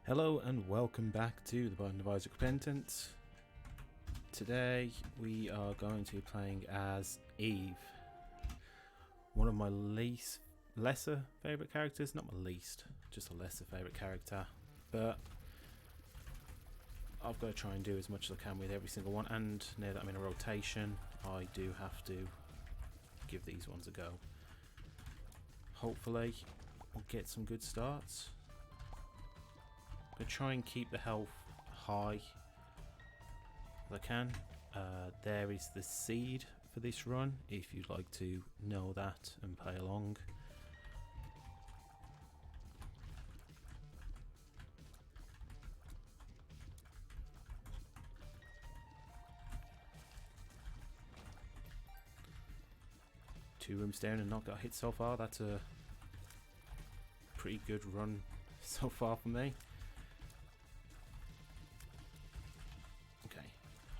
Hello and welcome back to the Bond of Isaac Repentant. Today we are going to be playing as Eve. One of my lesser favourite characters, not my least, just a lesser favourite character. But I've got to try and do as much as I can with every single one, and now that I'm in a rotation I do have to give these ones a go. Hopefully we'll get some good starts. I'm going to try and keep the health high as I can. There is the seed for this run, if you'd like to know that and play along. Two rooms down and not got hit so far. That's a pretty good run so far for me.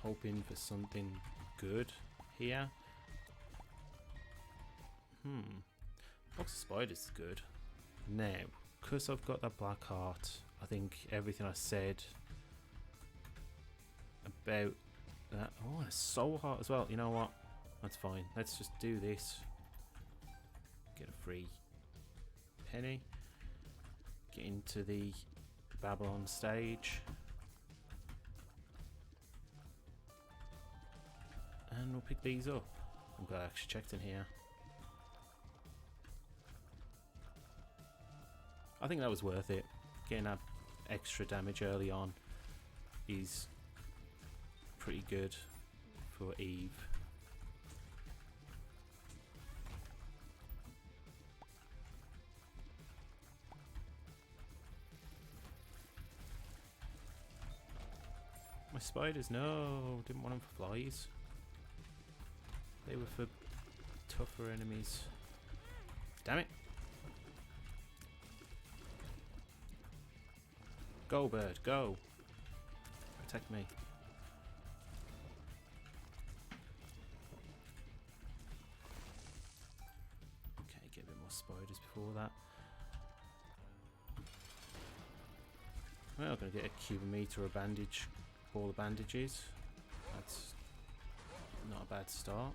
Hoping for something good here. Box of spiders is good. Now, because I've got that black heart, I think everything I said about that. Oh, it's so hot as well. You know what? That's fine. Let's just do this. Get a free penny. Get into the Babylon stage. And we'll pick these up. I'm glad I actually checked in here. I think that was worth it. Getting that extra damage early on is pretty good for Eve. My spiders, no, didn't want them for flies. They were for tougher enemies. Damn it. Go, bird, go. Protect me. Okay, get a bit more spiders before that. Well, I'm going to get a cubic meter or a bandage, ball of bandages. That's not a bad start.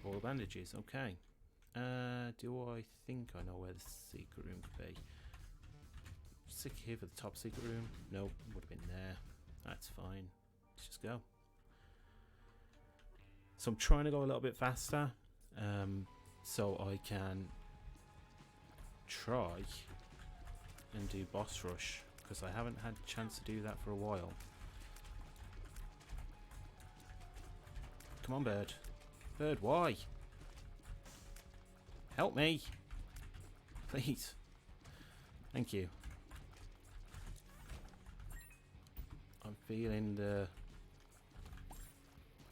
All bandages, okay. Do I think I know where the secret room could be? Stick here for the top secret room. Nope, would have been there. That's fine. Let's just go. So I'm trying to go a little bit faster, so I can try and do boss rush, because I haven't had a chance to do that for a while. Come on, bird. Bird, why? Help me! Please. Thank you. I'm feeling the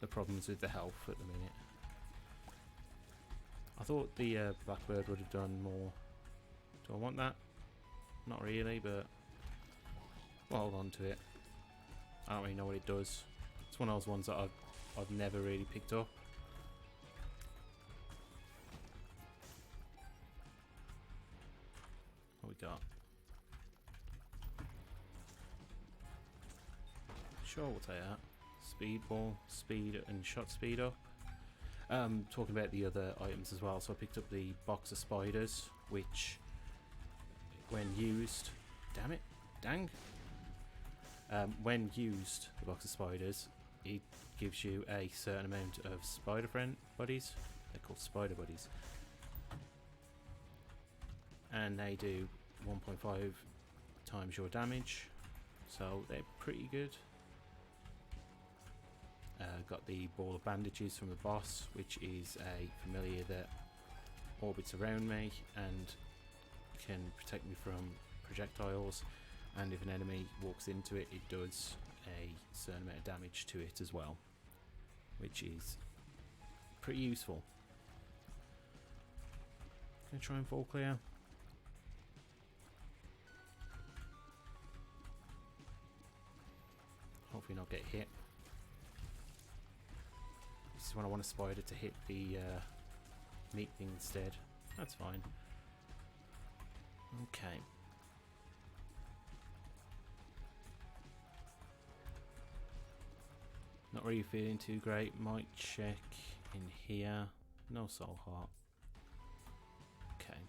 problems with the health at the minute. I thought the blackbird would have done more. Do I want that? Not really, but we'll hold on to it. I don't really know what it does. It's one of those ones that I've never really picked up. What we got? Sure, we'll take that. Speed ball, speed and shot speed up. Talking about the other items as well, so I picked up the box of spiders, which when used, damn it, dang. When used, the box of spiders, it gives you a certain amount of spider friend buddies. They're called spider buddies. And they do 1.5 times your damage, so they're pretty good. Got the ball of bandages from the boss, which is a familiar that orbits around me and can protect me from projectiles, and if an enemy walks into it, it does a certain amount of damage to it as well, which is pretty useful. Gonna try and fall clear. hopefully not get hit. This is when I want a spider to hit the meat thing instead. That's fine. Okay. Not really feeling too great. Might check in here. No soul heart. Okay.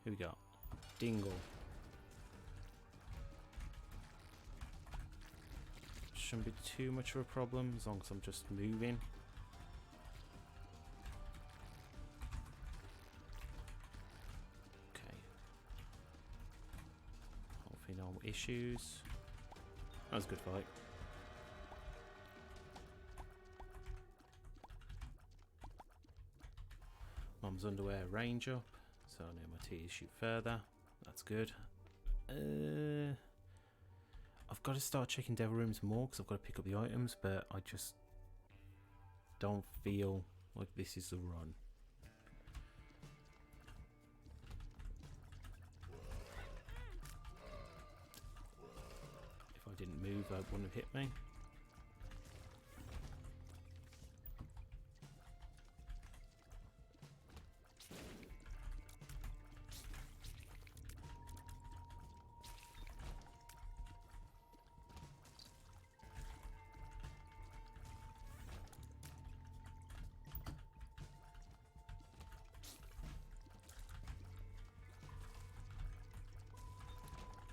Here we go. Dingle. Shouldn't be too much of a problem as long as I'm just moving. Okay. Hopefully no issues. That was a good fight. Mum's underwear range up, so now my T's shoot further. That's good. I've got to start checking devil rooms more because I've got to pick up the items, but I just don't feel like this is the run. If I didn't move, that wouldn't have hit me.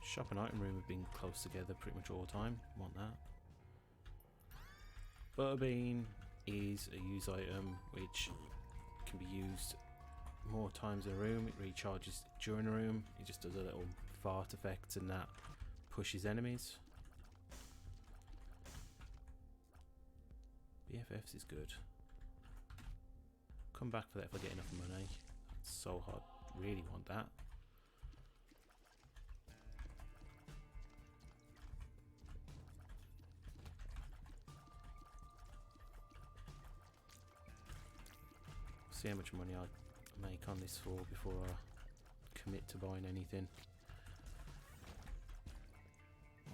Shop and item room have been close together pretty much all the time. Want that. Butterbean is a use item which can be used more times in a room. It recharges during a room. It just does a little fart effect and that pushes enemies. BFFs is good. Come back for that if I get enough money. It's so hard. Really want that. See how much money I make on this for before I commit to buying anything.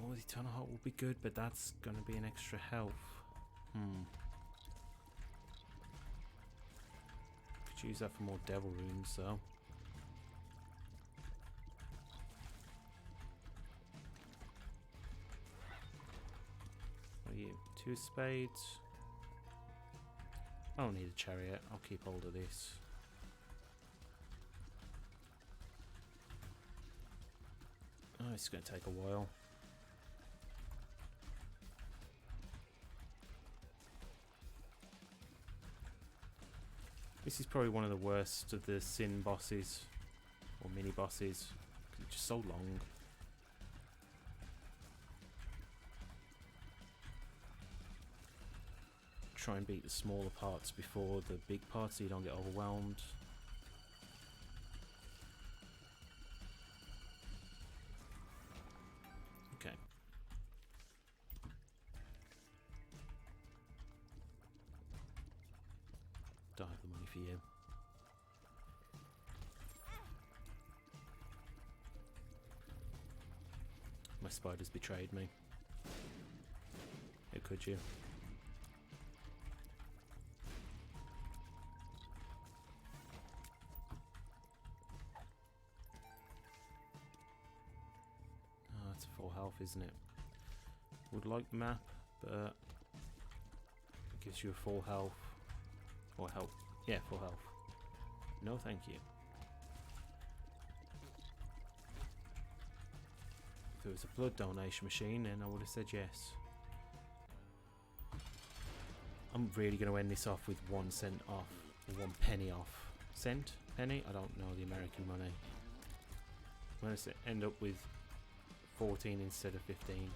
Oh, the Eternal Heart will be good, but that's going to be an extra health. Could use that for more devil runes, though. What are you? 2 spades. I don't need a chariot, I'll keep hold of this. Oh, it's going to take a while. This is probably one of the worst of the sin bosses, or mini bosses, because it's just so long. Try and beat the smaller parts before the big parts so you don't get overwhelmed. Okay. Don't have the money for you. My spiders betrayed me. How could you? Full health, isn't it? Would like the map, but it gives you a full health or help. Yeah, full health. No, thank you. If there was a blood donation machine, then I would have said yes. I'm really going to end this off with 1 cent off, or 1 penny off. Cent? Penny? I don't know the American money. I'm going to end up with 14 instead of 15.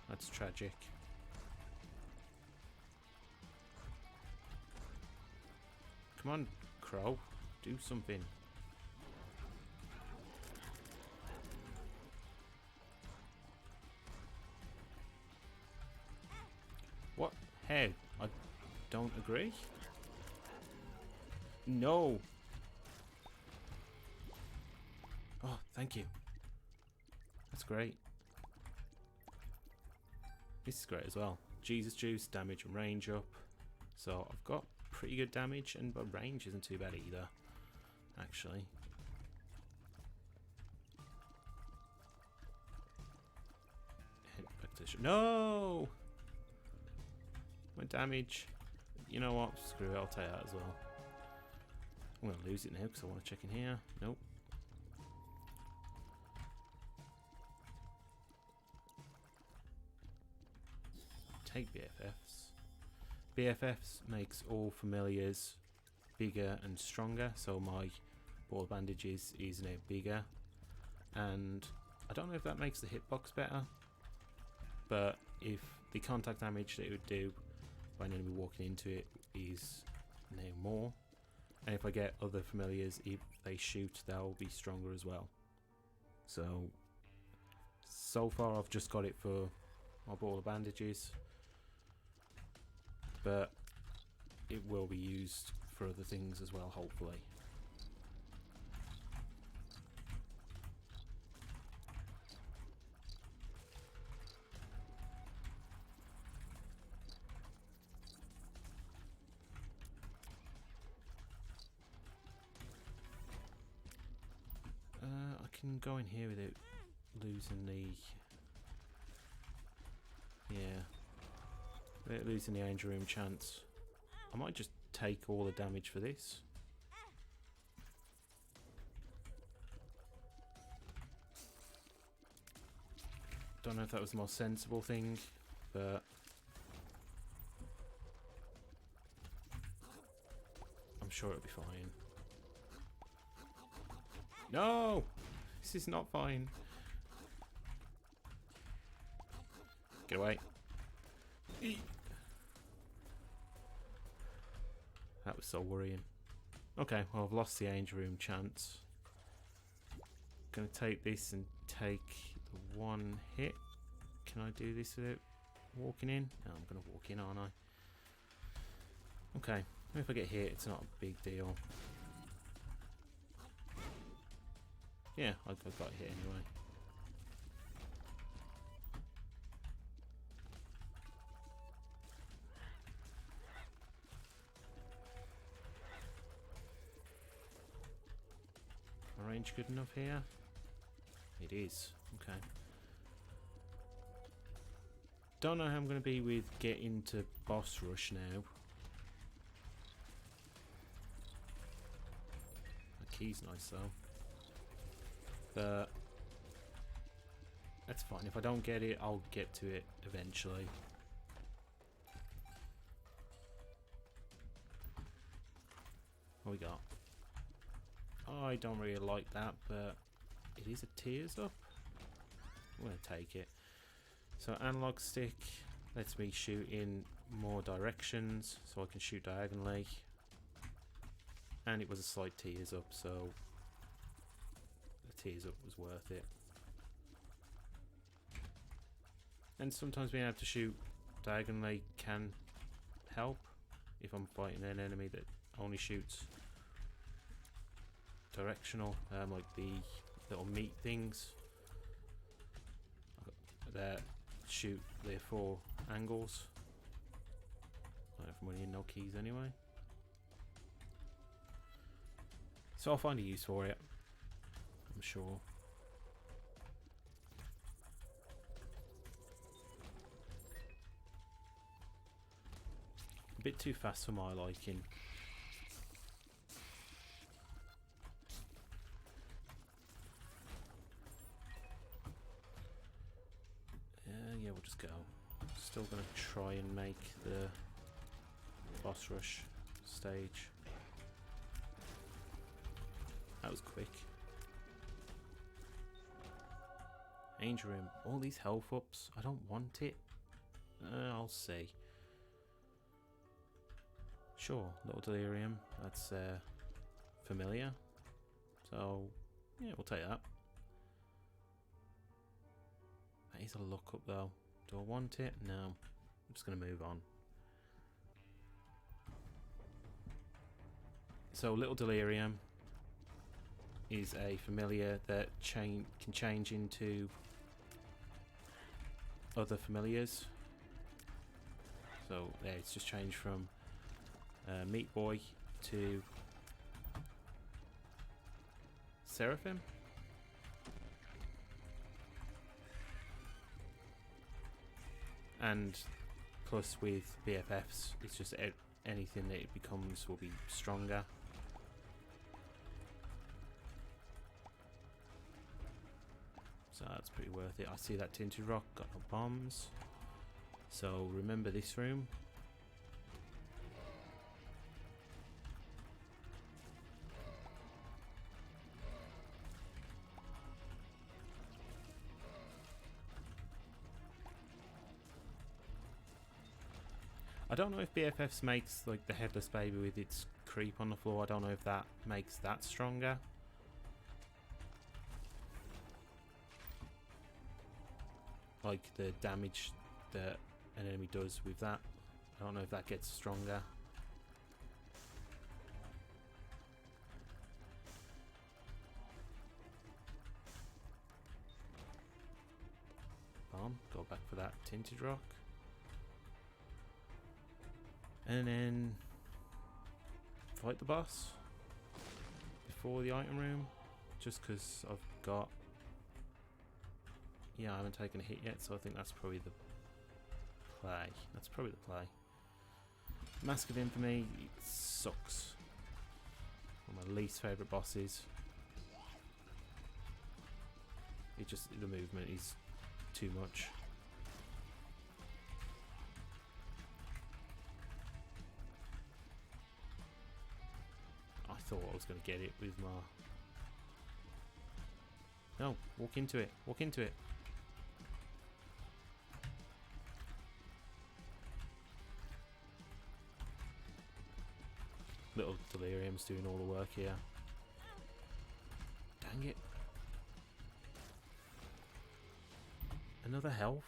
That's tragic. Come on, Crow. Do something. What? How? I don't agree. No. Oh, thank you. That's great. This is great as well. Jesus Juice, damage and range up. So I've got pretty good damage, and my range isn't too bad either, actually. Head back to the no! My damage. You know what? Screw it, I'll take that as well. I'm going to lose it now because I want to check in here. Nope. Take BFFs. BFFs makes all familiars bigger and stronger, so my ball of bandages is now bigger. And I don't know if that makes the hitbox better, but if the contact damage that it would do by an enemy walking into it is now more, and if I get other familiars, if they shoot, they'll be stronger as well. So far I've just got it for my ball of bandages, but it will be used for other things as well, hopefully. I can go in here without losing the... yeah. Without losing the Angel Room chance. I might just take all the damage for this. Don't know if that was the most sensible thing, but... I'm sure it'll be fine. No! This is not fine. Get away. That was so worrying. Okay, well I've lost the Angel Room chance. Gonna take this and take the one hit. Can I do this without walking in? No, I'm gonna walk in, aren't I? Okay, if I get hit, it's not a big deal. Yeah, I got hit anyway. My range good enough here? It is. Okay. Don't know how I'm going to be with getting to boss rush now. The key's nice though. But that's fine. If I don't get it, I'll get to it eventually. What we got? I don't really like that, but it is a tears up. I'm going to take it. So analog stick lets me shoot in more directions, so I can shoot diagonally. And it was a slight tears up, so the tears up was worth it. And sometimes being able to shoot diagonally can help if I'm fighting an enemy that only shoots directional, like the little meat things that shoot their 4 angles. I don't know if I'm winning no keys anyway. So I'll find a use for it, I'm sure. A bit too fast for my liking. Yeah, we'll just go. Still gonna try and make the boss rush stage. That was quick. Angel Room. All these health ups. I don't want it. I'll see. Sure, little delirium. That's familiar. So, yeah, we'll take that. That is a look up though. Do I want it? No. I'm just going to move on. So, little delirium is a familiar that can change into other familiars So there, it's just changed from Meat Boy to Seraphim. And plus with BFFs, it's just anything that it becomes will be stronger. So that's pretty worth it. I see that tinted rock, got no bombs. So remember this room. I don't know if BFFs makes like the headless baby with its creep on the floor. I don't know if that makes that stronger. Like the damage that an enemy does with that. I don't know if that gets stronger. Bomb. Go back for that tinted rock. And then fight the boss before the item room, just because I've got, yeah, I haven't taken a hit yet, so I think that's probably the play. That's probably the play. Mask of Infamy, it sucks. One of my least favourite bosses. It just, the movement is too much. I thought I was going to get it with my... No, walk into it. Walk into it. Little Delirium's doing all the work here. Dang it. Another health?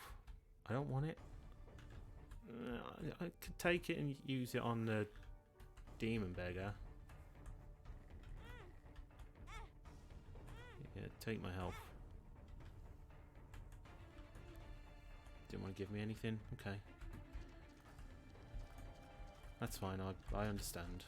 I don't want it. I could take it and use it on the Demon Beggar. Yeah, take my health. Didn't want to give me anything? Okay. That's fine, I understand.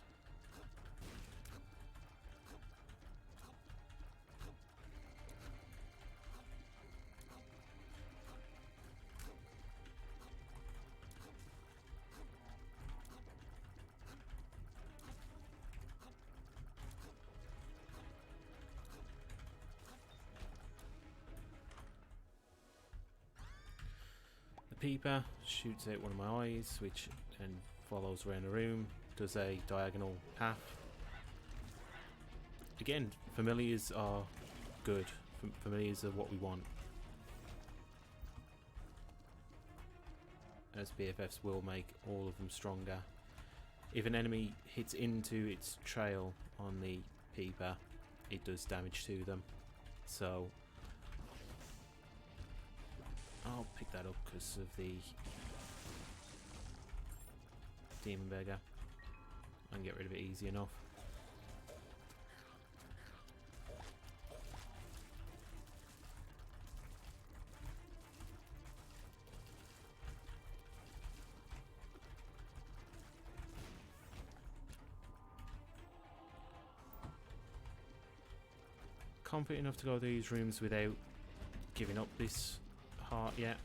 Peeper shoots out one of my eyes, which then follows around the room, does a diagonal path. Again, familiars are good. Familiars are what we want. As BFFs will make all of them stronger. If an enemy hits into its trail on the Peeper, it does damage to them. So I'll pick that up because of the Demon Beggar. I can get rid of it easy enough. Confident enough to go to these rooms without giving up this heart yet,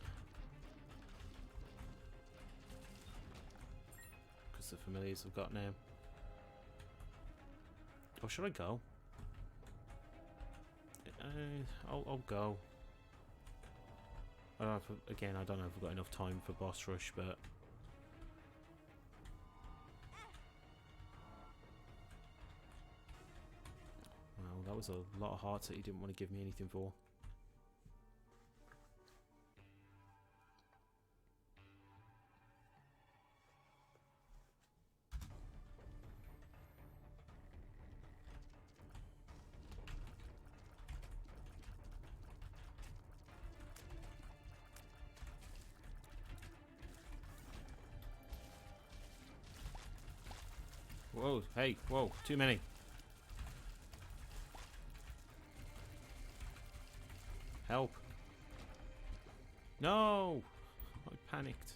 because the familiars I've got now. Or should I go? I'll go. I don't know if, again, I don't know if I've got enough time for boss rush, but well, that was a lot of hearts that he didn't want to give me anything for. Whoa, hey, whoa, too many. Help. No! I panicked.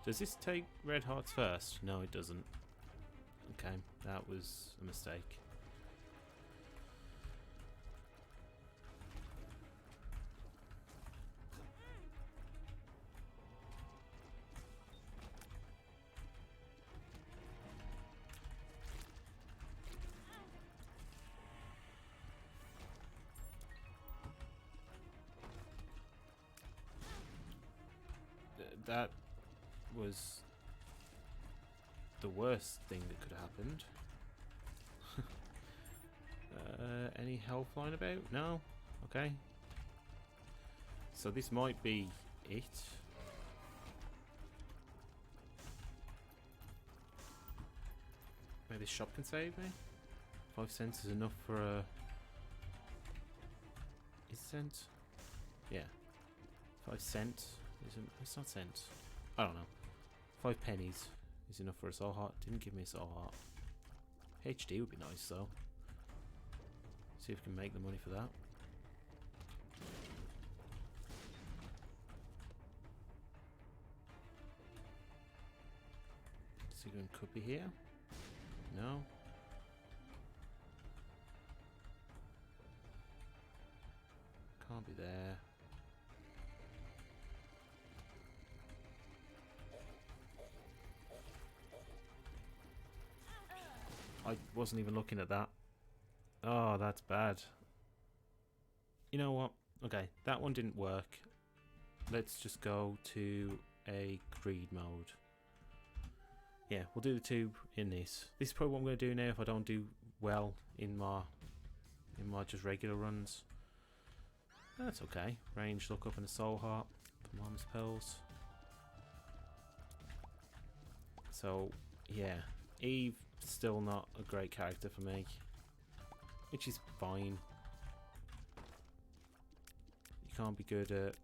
Does this take red hearts first? No, it doesn't. Okay, that was a mistake. That was the worst thing that could have happened. Any health line about? No? Okay. So this might be it. Maybe this shop can save me? 5 cents is enough for a... Is it cent? Yeah. 5 cents. It's not cents. I don't know. 5 pennies is enough for a soul heart. Didn't give me a soul heart. HD would be nice though. See if we can make the money for that. Sigrun could be here. No. Can't be there. I wasn't even looking at that. Oh, that's bad. You know what? Okay, that one didn't work. Let's just go to a greed mode. Yeah, we'll do the 2 in this. This is probably what I'm going to do now if I don't do well in my just regular runs. That's okay. Range, look up, and a soul heart. For Mom's pills. So, yeah. Eve, still not a great character for me. Which is fine. You can't be good at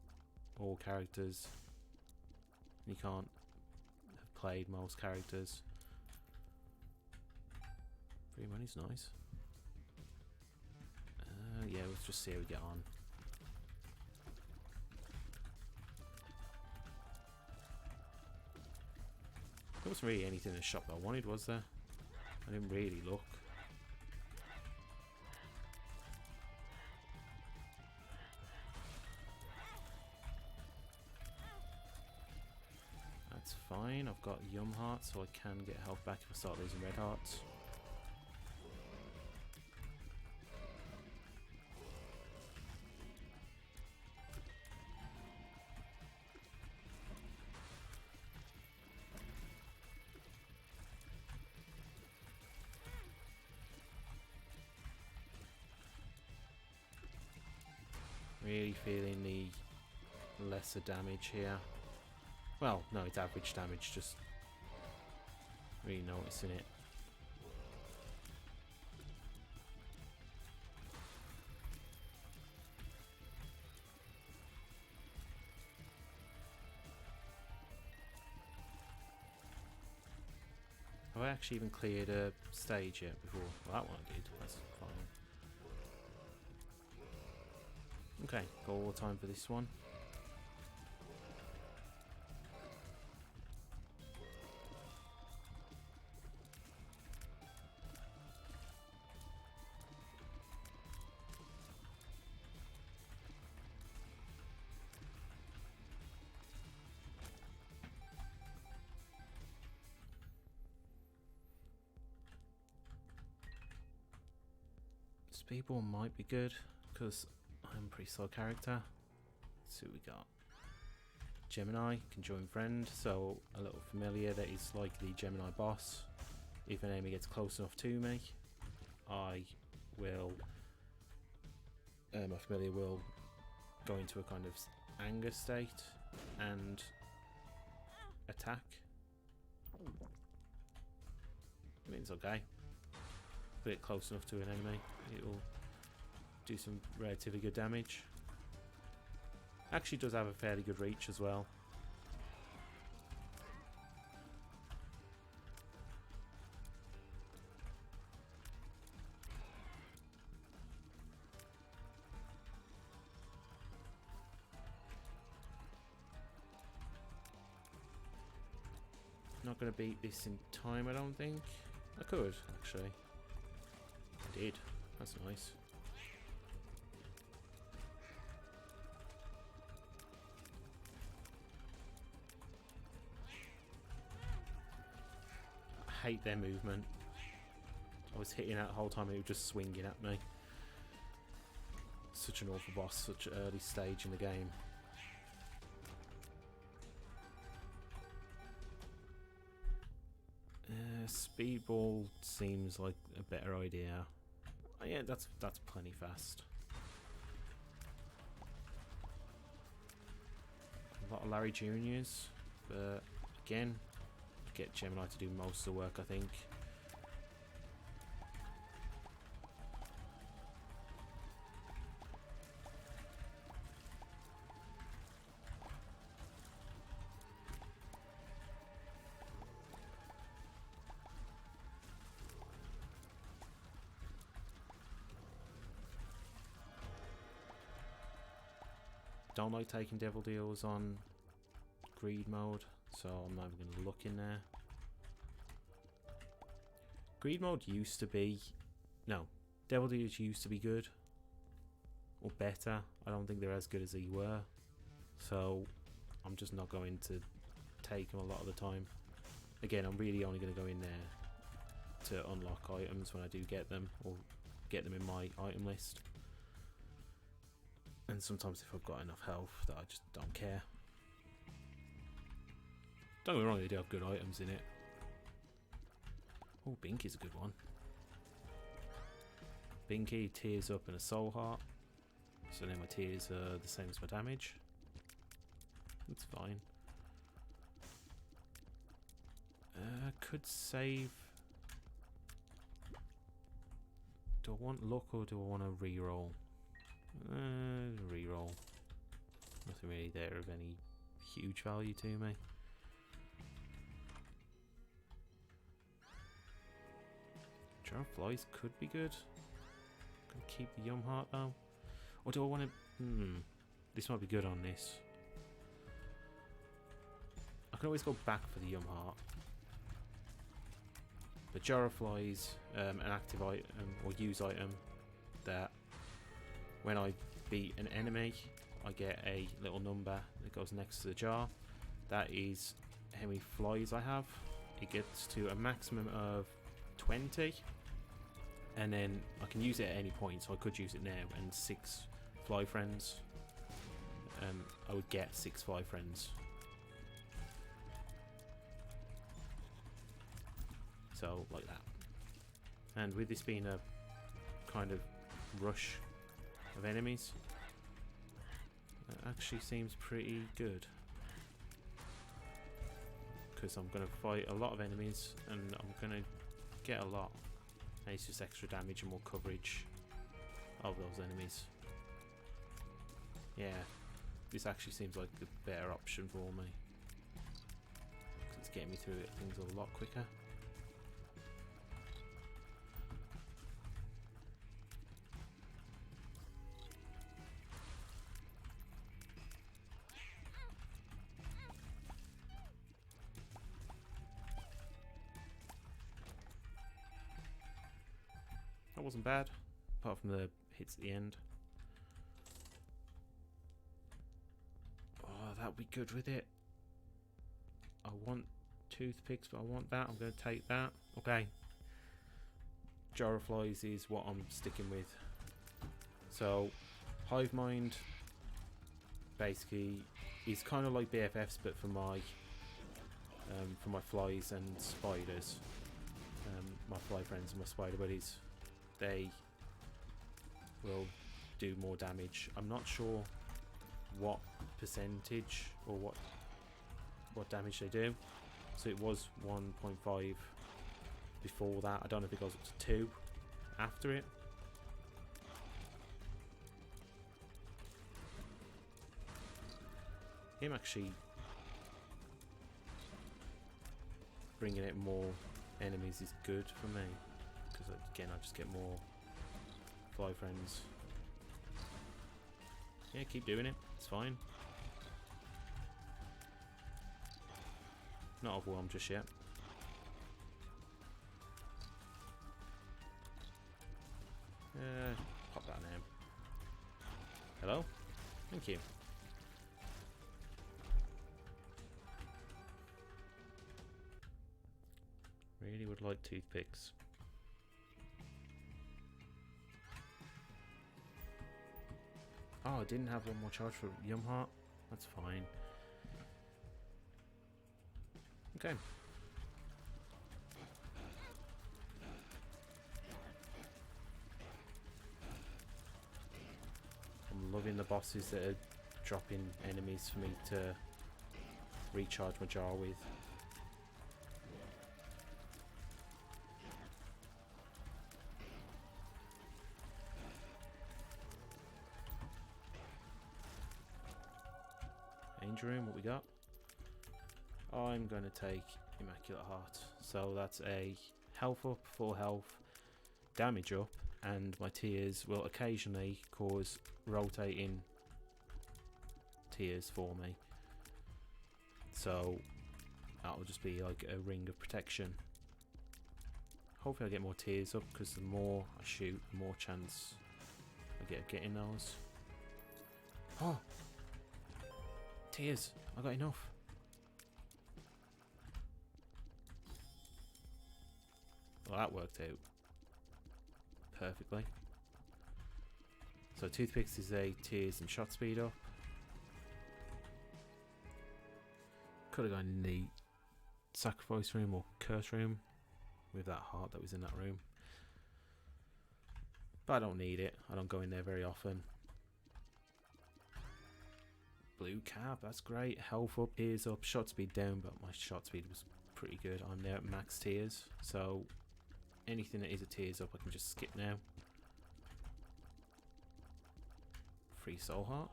all characters. You can't have played most characters. Free money's nice. Yeah, let's just see how we get on. There wasn't really anything in the shop that I wanted, was there? I didn't really look. That's fine. I've got Yum Hearts, so I can get health back if I start losing red hearts. Really feeling the lesser damage here. Well, no, it's average damage, just really noticing it. Have I actually even cleared a stage yet before? Well, that one I did, that's fine. Okay, got all the time for this one. Speedball might be good because I'm a pretty slow character. Let's see what we got. Gemini can join friend, so a little familiar that is like the Gemini boss. If an enemy gets close enough to me, I will. My familiar will go into a kind of anger state and attack. I mean, it's okay. Put it close enough to an enemy, it will do some relatively good damage. Actually does have a fairly good reach as well. not going to beat this in time, I don't think. I could, actually. I did. That's nice. I hate their movement. I was hitting that the whole time, it was just swinging at me. Such an awful boss, such an early stage in the game. Speedball seems like a better idea. Oh, yeah, that's plenty fast. A lot of Larry Juniors, but again, get Gemini to do most of the work, I think. Don't like taking devil deals on greed mode, so I'm not even going to look in there. Greed mode used to be... No, devil deals used to be good. Or better. I don't think they're as good as they were. So I'm just not going to take them a lot of the time. Again, I'm really only going to go in there to unlock items when I do get them, or get them in my item list. And sometimes if I've got enough health that I just don't care. Don't get me wrong, they do have good items in it. Oh, Binky's a good one. Binky, tears up and a soul heart. So then my tears are the same as my damage. That's fine. Could save. Do I want luck or do I want to reroll? Reroll. Nothing really there of any huge value to me. Jar of Flies could be good. Gonna keep the Yum Heart though. Or do I want to... This might be good on this. I can always go back for the Yum Heart. But Jar of Flies, an active item or use item that when I beat an enemy, I get a little number that goes next to the jar. That is how many flies I have. It gets to a maximum of 20. And then I can use it at any point, so I could use it now. And 6 fly friends. I would get 6 fly friends. So, like that. And with this being a kind of rush of enemies, that actually seems pretty good, because I'm going to fight a lot of enemies and I'm going to get a lot, and it's just extra damage and more coverage of those enemies. Yeah, this actually seems like a better option for me, because it's getting me through things a lot quicker. That wasn't bad, apart from the hits at the end. Oh, that would be good with it. I want toothpicks, but I want that. I'm going to take that. Okay. Jar of Flies is what I'm sticking with. So, Hive Mind basically is kind of like BFFs, but for my flies and spiders. My fly friends and my spider buddies. They will do more damage. I'm not sure what percentage or what damage they do. So it was 1.5 before that. I don't know if it goes up to 2 after it. Him actually bringing out more enemies is good for me, because again I just get more fly friends. Yeah, keep doing it, it's fine. Not overwhelmed just yet. Pop that now. Hello? Thank you. Really would like toothpicks. Oh, I didn't have one more charge for Yum Heart. That's fine. Okay. I'm loving the bosses that are dropping enemies for me to recharge my jar with. Angel Room, what we got? I'm going to take Immaculate Heart. So that's a health up, full health, damage up, and my tears will occasionally cause rotating tears for me. So that will just be like a ring of protection. Hopefully I get more tears up, because the more I shoot, the more chance I get of getting those. Oh! Tears! I got enough. Well, that worked out perfectly. So toothpicks is a tears and shot speed up. Could have gone in the sacrifice room or curse room with that heart that was in that room. But I don't need it. I don't go in there very often. Blue cap, that's great. Health up, tears up, shot speed down, but my shot speed was pretty good. I'm now at max tears, so anything that is a tears up I can just skip now. Free soul heart.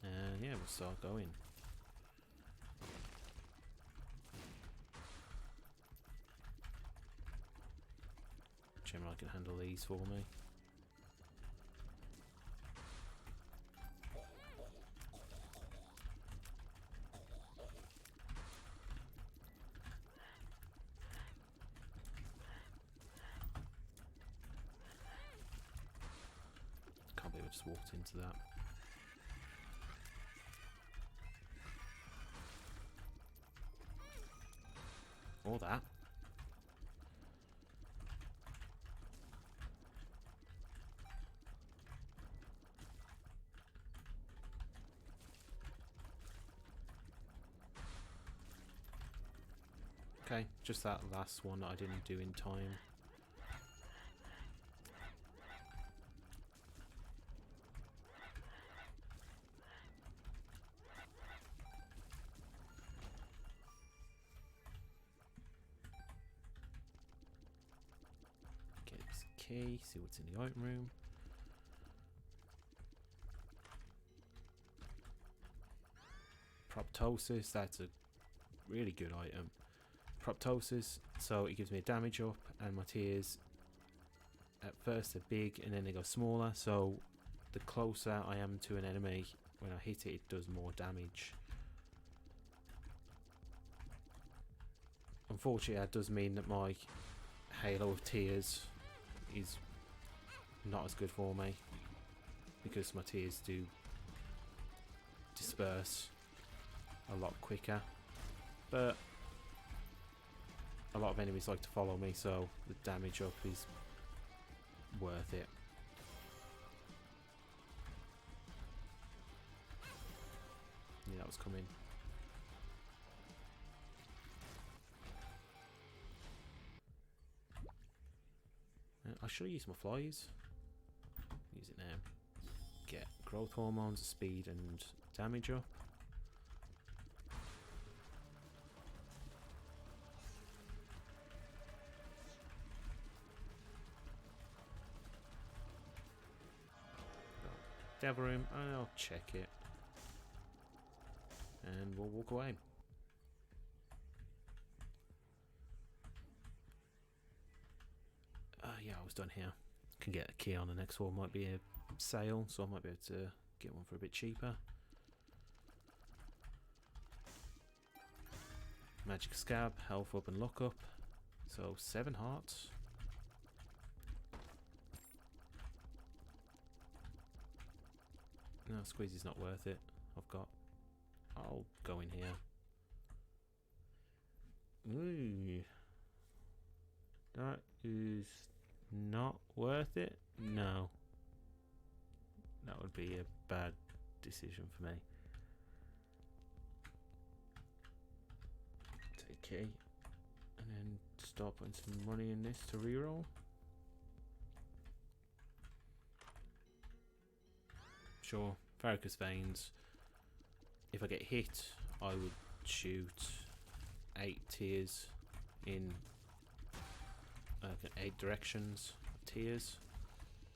And yeah, we'll start going. Generally can handle these for me. Can't believe I just walked into that. Or that. Okay, just that last one that I didn't do in time. Get this key, see what's in the item room. Proptosis, that's a really good item. Proptosis, so it gives me a damage up, and my tears at first they're big and then they go smaller, so the closer I am to an enemy, when I hit it, it does more damage. Unfortunately, that does mean that my halo of tears is not as good for me, because my tears do disperse a lot quicker, but a lot of enemies like to follow me, so the damage up is worth it. Yeah, that was coming. I should have used my flies. Use it now. Get growth hormones, speed and damage up. Devil room, and I'll check it. And we'll walk away. Yeah, I was done here. Can get a key on the next one. Might be a sale, so I might be able to get one for a bit cheaper. Magic scab, health up and luck up. So 7 hearts. No, squeezy's not worth it. I'll go in here. Ooh. That is not worth it? No. That would be a bad decision for me. Take key. And then start putting some money in this to reroll. Sure, varicose veins. If I get hit, I would shoot 8 tiers in 8 directions of tiers,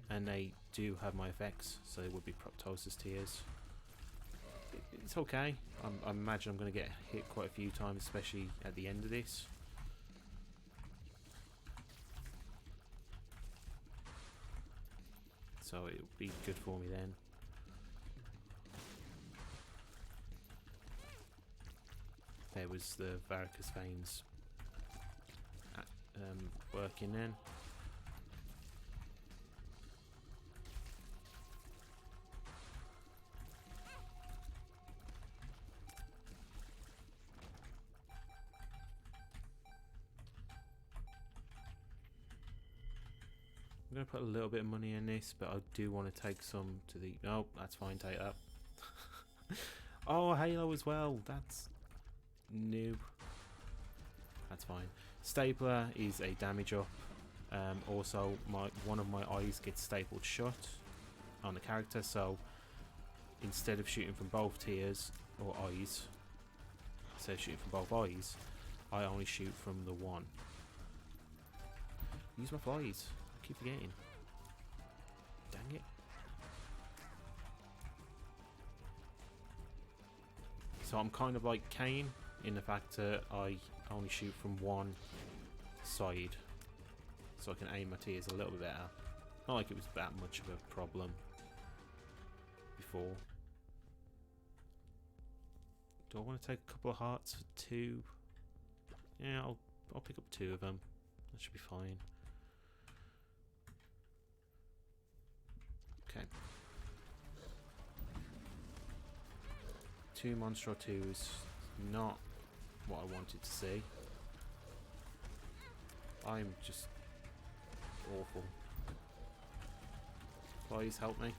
and they do have my effects, so it would be proptosis tiers. It's okay. I imagine I'm going to get hit quite a few times, especially at the end of this. So it would be good for me then. There was the varicose veins working then. I'm going to put a little bit of money in this, but I do want to take some to the... No, that's fine, take that. Oh, Halo as well. That's new. That's fine. Stapler is a damage up. Also, one of my eyes gets stapled shut on the character, so instead of shooting from both tiers or eyes, instead of shooting from both eyes, I only shoot from the one. Use my flies. I keep forgetting. Dang it. So I'm kind of like Kane in the fact that I only shoot from one side, so I can aim my tiers a little bit better. Not like it was that much of a problem before. Do I want to take a couple of hearts for 2? Yeah, I'll pick up 2 of them. That should be fine. Okay. 2 Monstro 2s, not what I wanted to see. I'm just awful. Please help me.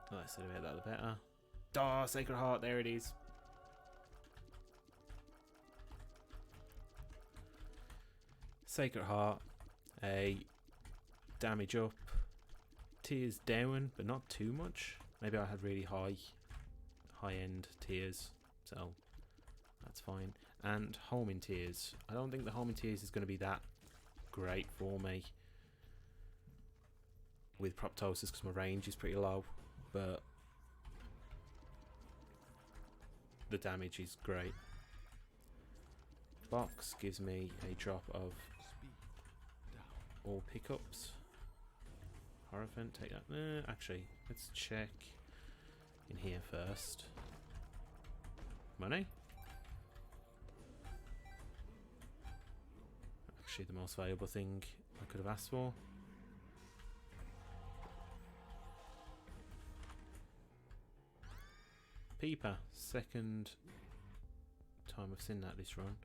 The less said about that, the better. Oh, Sacred Heart, there it is. Sacred Heart, a damage up, tiers down, but not too much. Maybe I had really high-end tiers, so that's fine. And homing tiers. I don't think the homing tiers is going to be that great for me with proptosis because my range is pretty low, but the damage is great. Box gives me a drop of all pickups. Hierophant, take that. Actually, let's check in here first. Money? Actually, the most valuable thing I could have asked for. Peeper, second time I've seen that this run.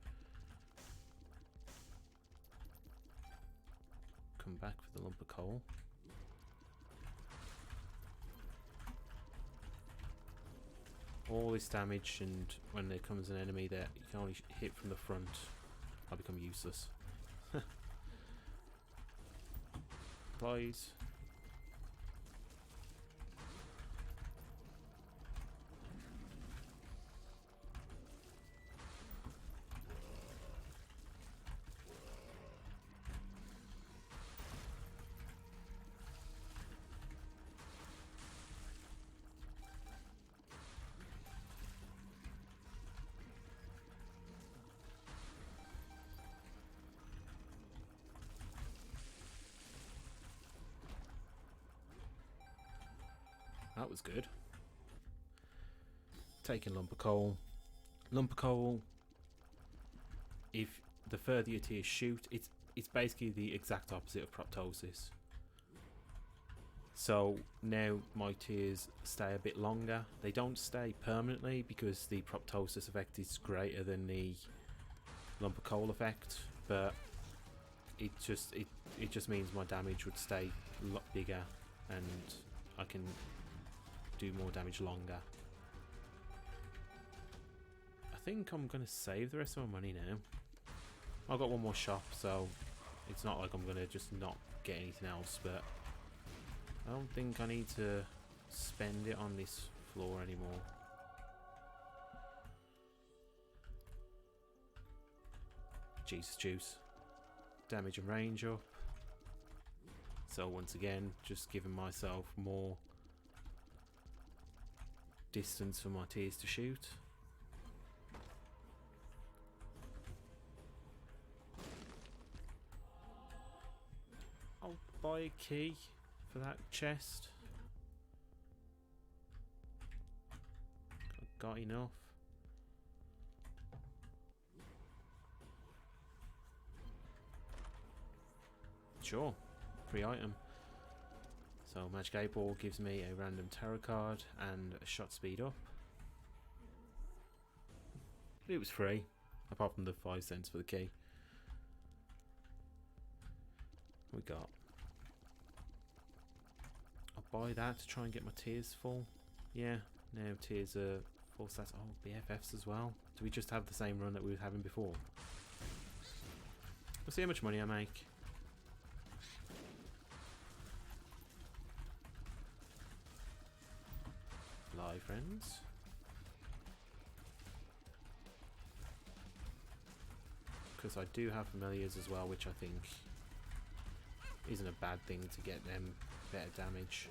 Come back for the lump of coal. All this damage, and when there comes an enemy that you can only hit from the front, I become useless. Supplies. That was good. Taking lump of coal. Lump of coal, if the further your tears shoot, it's basically the exact opposite of proptosis. So now my tears stay a bit longer. They don't stay permanently because the proptosis effect is greater than the lump of coal effect, but it just means my damage would stay a lot bigger and I can do more damage longer. I think I'm gonna save the rest of my money now. I've got one more shop, so it's not like I'm gonna just not get anything else, but I don't think I need to spend it on this floor anymore. Jesus juice. Damage and range up. So once again, just giving myself more distance for my tears to shoot. I'll buy a key for that chest. I've got enough. Sure, free item. So Magic 8 Ball gives me a random tarot card and a shot speed up. It was free, apart from the 5 cents for the key. We got. I'll buy that to try and get my tears full. Yeah, now tears are full stats. Oh, BFFs as well. Do we just have the same run that we were having before? We'll see how much money I make. Fly friends. Because I do have familiars as well, which I think isn't a bad thing to get them better damage.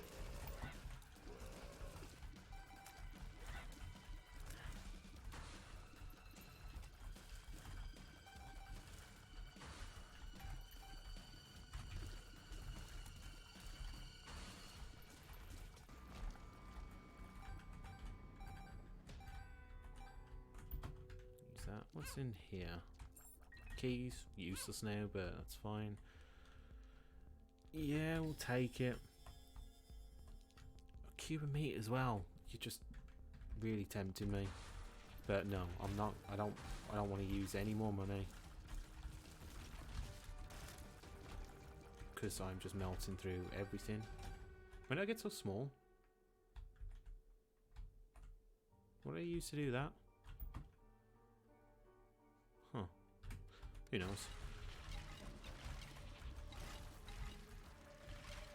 Use that. What's in here? Keys, useless now, but that's fine. Yeah, we'll take it. A cube of meat as well. You're just really tempting me. But no, I'm not. I don't want to use any more money because I'm just melting through everything. When did I get so small? What did I use to do that? Huh. Who knows?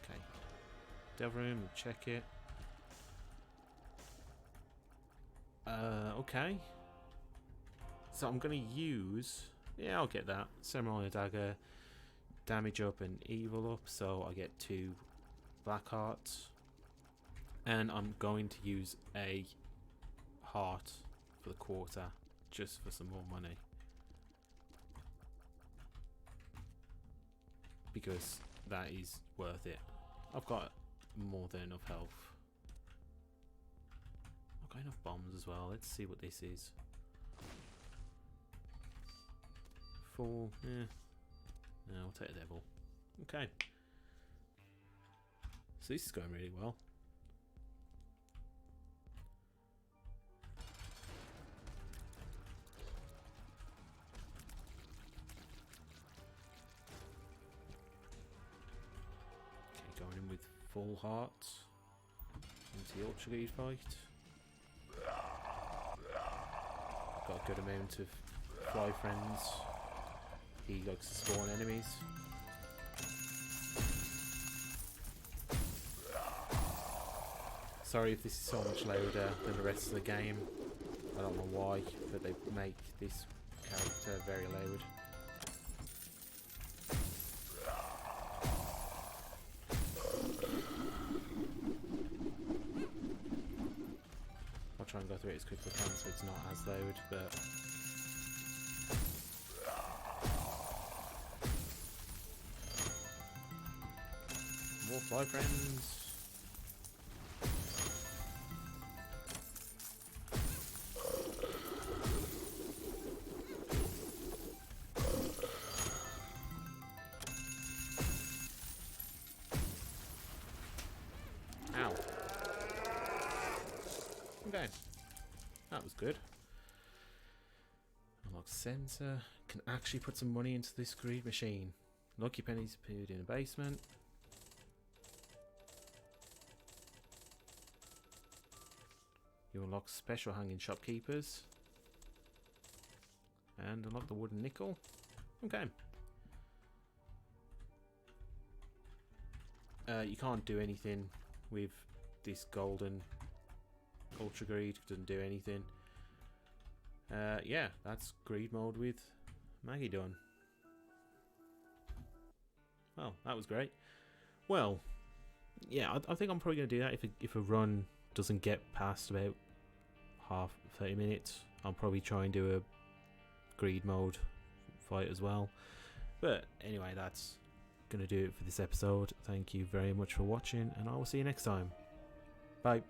Okay. Devil room, check it. Okay. So I'm gonna use. Yeah, I'll get that. Samurai dagger, damage up and evil up, so I get 2 black hearts. And I'm going to use a heart for the quarter, just for some more money. Because that is worth it. I've got more than enough health. I've got enough bombs as well. Let's see what this is. 4, yeah. No, I'll take a devil. Okay. So this is going really well. Okay, going in with full hearts into the Ultra Lead fight. Got a good amount of fly friends. He likes to spawn enemies. Sorry if this is so much louder than the rest of the game. I don't know why, but they make this character very loud. I'll try and go through it as quick as I can so it's not as loud, but more fly friends. good. Unlock sensor. Can actually put some money into this greed machine. Lucky pennies appeared in a basement. You unlock special hanging shopkeepers. And unlock the wooden nickel. Okay. You can't do anything with this golden ultra greed. Doesn't do anything. Yeah, that's greed mode with Maggie done. Well, that was great. Well, yeah, I think I'm probably going to do that if a run doesn't get past about 30 minutes. I'll probably try and do a greed mode fight as well. But anyway, that's going to do it for this episode. Thank you very much for watching, and I will see you next time. Bye.